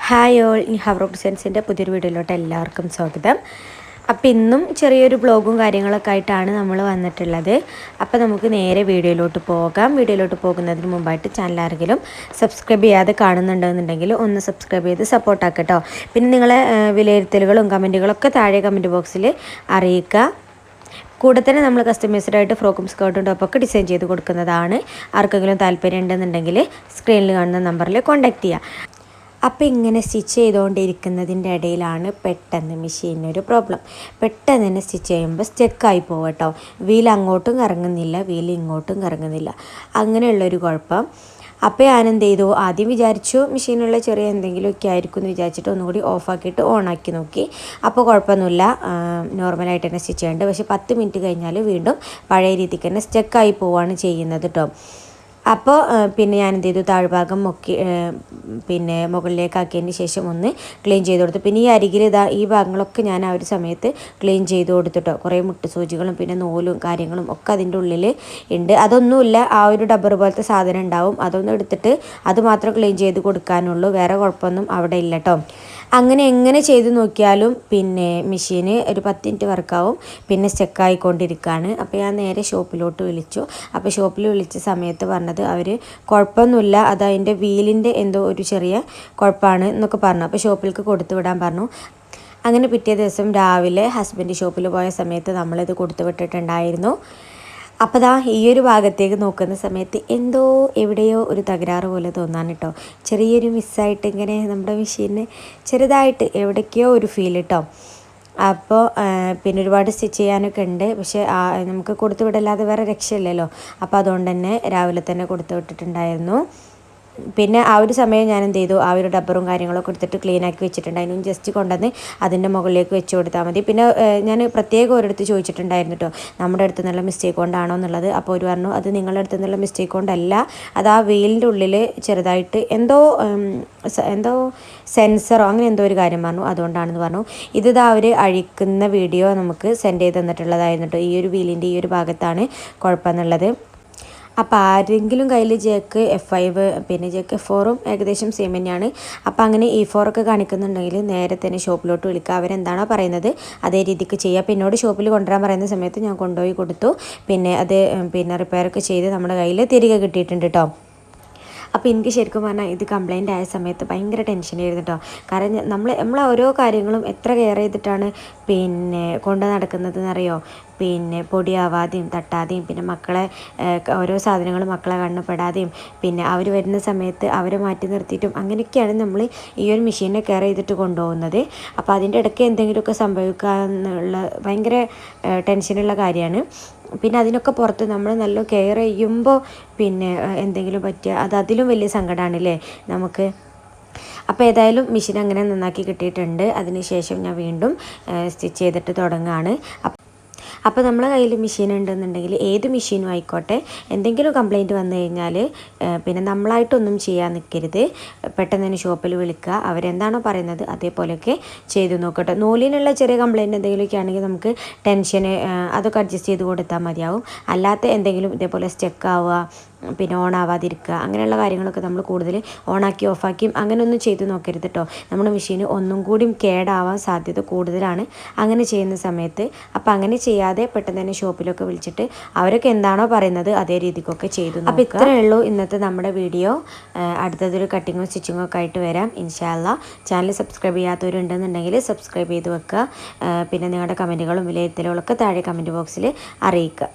Hi all, ഈ hour ഡിസൈൻസിൻ്റെ പുതിയൊരു വീഡിയോയിലോട്ട് എല്ലാവർക്കും സ്വാഗതം. അപ്പോൾ ഇന്നും ചെറിയൊരു ബ്ലോഗും കാര്യങ്ങളൊക്കെ ആയിട്ടാണ് നമ്മൾ വന്നിട്ടുള്ളത്. അപ്പോൾ നമുക്ക് നേരെ വീഡിയോയിലോട്ട് പോകാം. വീഡിയോയിലോട്ട് പോകുന്നതിന് മുമ്പായിട്ട് ചാനൽ ആരെങ്കിലും സബ്സ്ക്രൈബ് ചെയ്യാതെ കാണുന്നുണ്ടെന്നുണ്ടെങ്കിൽ ഒന്ന് സബ്സ്ക്രൈബ് ചെയ്ത് സപ്പോർട്ടാക്കുക കേട്ടോ. പിന്നെ നിങ്ങളെ വിലയിരുത്തലുകളും കമൻറ്റുകളൊക്കെ താഴെ കമൻറ്റ് ബോക്സിൽ അറിയിക്കുക. കൂടെ തന്നെ നമ്മൾ കസ്റ്റമൈസ്ഡായിട്ട് ഫ്രോക്കും സ്കേർട്ടും ടോപ്പൊക്കെ ഡിസൈൻ ചെയ്ത് കൊടുക്കുന്നതാണ്. ആർക്കെങ്കിലും താല്പര്യം ഉണ്ടെന്നുണ്ടെങ്കിൽ സ്ക്രീനിൽ കാണുന്ന നമ്പറിൽ കോൺടാക്റ്റ് ചെയ്യുക. അപ്പോൾ ഇങ്ങനെ സ്റ്റിച്ച് ചെയ്തുകൊണ്ടിരിക്കുന്നതിൻ്റെ ഇടയിലാണ് പെട്ടെന്ന് മെഷീനൊരു പ്രോബ്ലം. പെട്ടെന്ന് തന്നെ സ്റ്റിച്ച് ചെയ്യുമ്പോൾ സ്റ്റക്കായി പോകും കേട്ടോ. വീൽ അങ്ങോട്ടും കറങ്ങുന്നില്ല, വീൽ ഇങ്ങോട്ടും കറങ്ങുന്നില്ല, അങ്ങനെയുള്ളൊരു കുഴപ്പം. അപ്പോൾ ഞാനെന്ത് ചെയ്തു, ആദ്യം വിചാരിച്ചു മെഷീനുള്ള ചെറിയ എന്തെങ്കിലുമൊക്കെ ആയിരിക്കും എന്ന് വിചാരിച്ചിട്ട് ഒന്നുകൂടി ഓഫാക്കിയിട്ട് ഓണാക്കി നോക്കി. അപ്പോൾ കുഴപ്പമൊന്നുമില്ല, നോർമലായിട്ട് തന്നെ സ്റ്റിച്ച് ചെയ്യുന്നുണ്ട്. പക്ഷേ 10 മിനിറ്റ് കഴിഞ്ഞാൽ വീണ്ടും പഴയ രീതിക്ക് തന്നെ സ്റ്റക്കായി പോവുകയാണ് ചെയ്യുന്നത് കേട്ടോ. അപ്പോൾ പിന്നെ ഞാൻ എന്ത് ചെയ്തു, താഴ്ഭാഗം പിന്നെ മുകളിലേക്കാക്കിയതിന് ശേഷം ഒന്ന് ക്ലീൻ ചെയ്ത് കൊടുത്തു. പിന്നെ ഈ അരികിൽ ഈ ഭാഗങ്ങളൊക്കെ ഞാൻ ആ ഒരു സമയത്ത് ക്ലീൻ ചെയ്ത് കൊടുത്തിട്ടോ. കുറേ മുട്ട് സൂചികളും പിന്നെ നൂലും കാര്യങ്ങളും ഒക്കെ അതിൻ്റെ ഉള്ളിൽ ഉണ്ട്. അതൊന്നുമില്ല, ആ ഒരു ഡബ്ബർ പോലത്തെ സാധനം ഉണ്ടാവും, അതൊന്നും എടുത്തിട്ട് അത് മാത്രം ക്ലീൻ ചെയ്ത് കൊടുക്കാനുള്ളൂ. വേറെ കുഴപ്പമൊന്നും അവിടെ ഇല്ല കേട്ടോ. അങ്ങനെ എങ്ങനെ ചെയ്ത് നോക്കിയാലും പിന്നെ മെഷീന് ഒരു 10 മിനിറ്റ് വർക്കാവും, പിന്നെ സ്റ്റക്കായിക്കൊണ്ടിരിക്കുകയാണ്. അപ്പോൾ ഞാൻ നേരെ ഷോപ്പിലോട്ട് വിളിച്ചു. അപ്പോൾ ഷോപ്പിൽ വിളിച്ച സമയത്ത് പറഞ്ഞത് അവർ കുഴപ്പമൊന്നുമില്ല, അത് അതിൻ്റെ വീലിൻ്റെ എന്തോ ഒരു ചെറിയ കുഴപ്പമാണ് എന്നൊക്കെ പറഞ്ഞു. അപ്പോൾ ഷോപ്പിലേക്ക് കൊടുത്തു വിടാൻ പറഞ്ഞു. അങ്ങനെ പിറ്റേ ദിവസം രാവിലെ ഹസ്ബൻഡ് ഷോപ്പിൽ പോയ സമയത്ത് നമ്മളിത് കൊടുത്തു വിട്ടിട്ടുണ്ടായിരുന്നു. അപ്പോൾ ഈ ഒരു ഭാഗത്തേക്ക് നോക്കുന്ന സമയത്ത് എന്തോ എവിടെയോ ഒരു തകരാറ് പോലെ തോന്നാൻ കേട്ടോ. ചെറിയൊരു മിസ്സായിട്ട് ഇങ്ങനെ നമ്മുടെ മെഷീനിന് ചെറുതായിട്ട് എവിടേക്കോ ഒരു ഫീൽ കേട്ടോ. അപ്പോൾ പിന്നെ ഒരുപാട് സ്റ്റിച്ച് ചെയ്യാനൊക്കെ ഉണ്ട്, പക്ഷേ നമുക്ക് കൊടുത്തു വിടല്ലാതെ വേറെ രക്ഷയില്ലല്ലോ. അപ്പോൾ അതുകൊണ്ട് തന്നെ രാവിലെ തന്നെ കൊടുത്തു വിട്ടിട്ടുണ്ടായിരുന്നു. പിന്നെ ആ ഒരു സമയം ഞാൻ എന്ത് ചെയ്തു, ആ ഒരു ഡബ്ബറും കാര്യങ്ങളൊക്കെ എടുത്തിട്ട് ക്ലീൻ ആക്കി വെച്ചിട്ടുണ്ട്. അതിനും ജസ്റ്റ് കൊണ്ടുവന്ന് അതിൻ്റെ മുകളിലേക്ക് വെച്ച് കൊടുത്താൽ മതി. പിന്നെ ഞാൻ പ്രത്യേകം ഒരിടത്ത് ചോദിച്ചിട്ടുണ്ടായിരുന്നു കേട്ടോ, നമ്മുടെ അടുത്ത് നിന്നുള്ള മിസ്റ്റേക്ക് കൊണ്ടാണോ എന്നുള്ളത്. അപ്പോൾ ഒരു പറഞ്ഞു അത് നിങ്ങളുടെ അടുത്ത് നിന്നുള്ള മിസ്റ്റേക്ക് കൊണ്ടല്ല, അത് ആ വീലിൻ്റെ ഉള്ളിൽ ചെറുതായിട്ട് എന്തോ സെൻസറോ അങ്ങനെ എന്തോ ഒരു കാര്യം പറഞ്ഞു, അതുകൊണ്ടാണെന്ന് പറഞ്ഞു. അവർ അഴിക്കുന്ന വീഡിയോ നമുക്ക് സെൻഡ് ചെയ്ത് തന്നിട്ടുള്ളതായിരുന്നു കേട്ടോ. ഈ ഒരു വീലിൻ്റെ ഈ ഒരു ഭാഗത്താണ് കുഴപ്പമെന്നുള്ളത്. അപ്പോൾ ആരെങ്കിലും കയ്യിൽ JK-F5 പിന്നെ JK-4ഉം ഏകദേശം സെയിം തന്നെയാണ്. അപ്പോൾ അങ്ങനെ E4 ഒക്കെ കാണിക്കുന്നുണ്ടെങ്കിൽ നേരെ തന്നെ ഷോപ്പിലോട്ട് വിളിക്കുക. അവരെന്താണോ പറയുന്നത് അതേ രീതിക്ക് ചെയ്യുക. അപ്പോൾ എന്നോട് ഷോപ്പിൽ കൊണ്ടുവരാൻ പറയുന്ന സമയത്ത് ഞാൻ കൊണ്ടുപോയി കൊടുത്തു. പിന്നെ അത് റിപ്പയറൊക്കെ ചെയ്ത് നമ്മുടെ കയ്യിൽ തിരികെ കിട്ടിയിട്ടുണ്ട് കേട്ടോ. അപ്പോൾ എനിക്ക് ശരിക്കും പറഞ്ഞാൽ ഇത് കംപ്ലൈൻ്റ് ആയ സമയത്ത് ഭയങ്കര ടെൻഷനായിരുന്നു കേട്ടോ. കാരണം നമ്മൾ ഓരോ കാര്യങ്ങളും എത്ര കെയർ ചെയ്തിട്ടാണ് പിന്നെ കൊണ്ട് നടക്കുന്നത് എന്നറിയോ. പിന്നെ പൊടിയാവാതെയും തട്ടാതെയും പിന്നെ മക്കളെ ഓരോ സാധനങ്ങളും മക്കളെ കണ്ണപ്പെടാതെയും പിന്നെ അവർ വരുന്ന സമയത്ത് അവരെ മാറ്റി നിർത്തിയിട്ടും അങ്ങനെയൊക്കെയാണ് നമ്മൾ ഈ ഒരു മെഷീനെ കെയർ ചെയ്തിട്ട് കൊണ്ടുപോകുന്നത്. അപ്പോൾ അതിൻ്റെ ഇടയ്ക്ക് എന്തെങ്കിലുമൊക്കെ സംഭവിക്കാമെന്നുള്ള ഭയങ്കര ടെൻഷനുള്ള കാര്യമാണ്. പിന്നെ അതിനൊക്കെ പുറത്ത് നമ്മൾ നല്ല കെയർ ചെയ്യുമ്പോൾ പിന്നെ എന്തെങ്കിലും പറ്റിയ അതിലും വലിയ സങ്കടമാണല്ലേ നമുക്ക്. അപ്പോൾ ഏതായാലും മെഷീൻ അങ്ങനെ നന്നാക്കി കിട്ടിയിട്ടുണ്ട്. അതിന് ശേഷം ഞാൻ വീണ്ടും സ്റ്റിച്ച് ചെയ്തിട്ട് തുടങ്ങുകയാണ്. അപ്പോൾ നമ്മളെ കയ്യിൽ മെഷീൻ ഉണ്ടെന്നുണ്ടെങ്കിൽ ഏത് മെഷീനും ആയിക്കോട്ടെ, എന്തെങ്കിലും കംപ്ലൈൻറ്റ് വന്നു കഴിഞ്ഞാൽ പിന്നെ നമ്മളായിട്ടൊന്നും ചെയ്യാൻ നിൽക്കരുത്. പെട്ടെന്ന് തന്നെ ഷോപ്പിൽ വിളിക്കുക, അവരെന്താണോ പറയുന്നത് അതേപോലെയൊക്കെ ചെയ്ത് നോക്കട്ടെ. നൂലിനുള്ള ചെറിയ കംപ്ലൈൻറ്റ് എന്തെങ്കിലുമൊക്കെ ആണെങ്കിൽ നമുക്ക് ടെൻഷന് അതൊക്കെ അഡ്ജസ്റ്റ് ചെയ്ത് കൊടുത്താൽ മതിയാവും. അല്ലാത്ത എന്തെങ്കിലും ഇതേപോലെ സ്റ്റക്കാവുക പിന്നെ ഓണാവാതിരിക്കുക അങ്ങനെയുള്ള കാര്യങ്ങളൊക്കെ നമ്മൾ കൂടുതൽ ഓണാക്കി ഓഫാക്കിയും അങ്ങനെയൊന്നും ചെയ്ത് നോക്കരുത് കേട്ടോ. നമ്മുടെ മെഷീന് ഒന്നും കൂടി കേടാവാൻ സാധ്യത കൂടുതലാണ് അങ്ങനെ ചെയ്യുന്ന സമയത്ത്. അപ്പോൾ അങ്ങനെ ചെയ്യാതെ പെട്ടെന്ന് തന്നെ ഷോപ്പിലൊക്കെ വിളിച്ചിട്ട് അവരൊക്കെ എന്താണോ പറയുന്നത് അതേ രീതിക്കൊക്കെ ചെയ്തു. അപ്പോൾ ഇത്രയേ ഉള്ളൂ ഇന്നത്തെ നമ്മുടെ വീഡിയോ. അടുത്തതൊരു കട്ടിങ്ങും സ്റ്റിച്ചിങ്ങും ഒക്കെ ആയിട്ട് വരാം ഇൻഷാ അല്ലാ. ചാനൽ സബ്സ്ക്രൈബ് ചെയ്യാത്തവരുണ്ടെന്നുണ്ടെങ്കിൽ സബ്സ്ക്രൈബ് ചെയ്ത് വെക്കുക. പിന്നെ നിങ്ങളുടെ കമൻറ്റുകളും വിലയിരുത്തലുകളൊക്കെ താഴെ കമൻറ്റ് ബോക്സിൽ അറിയിക്കുക.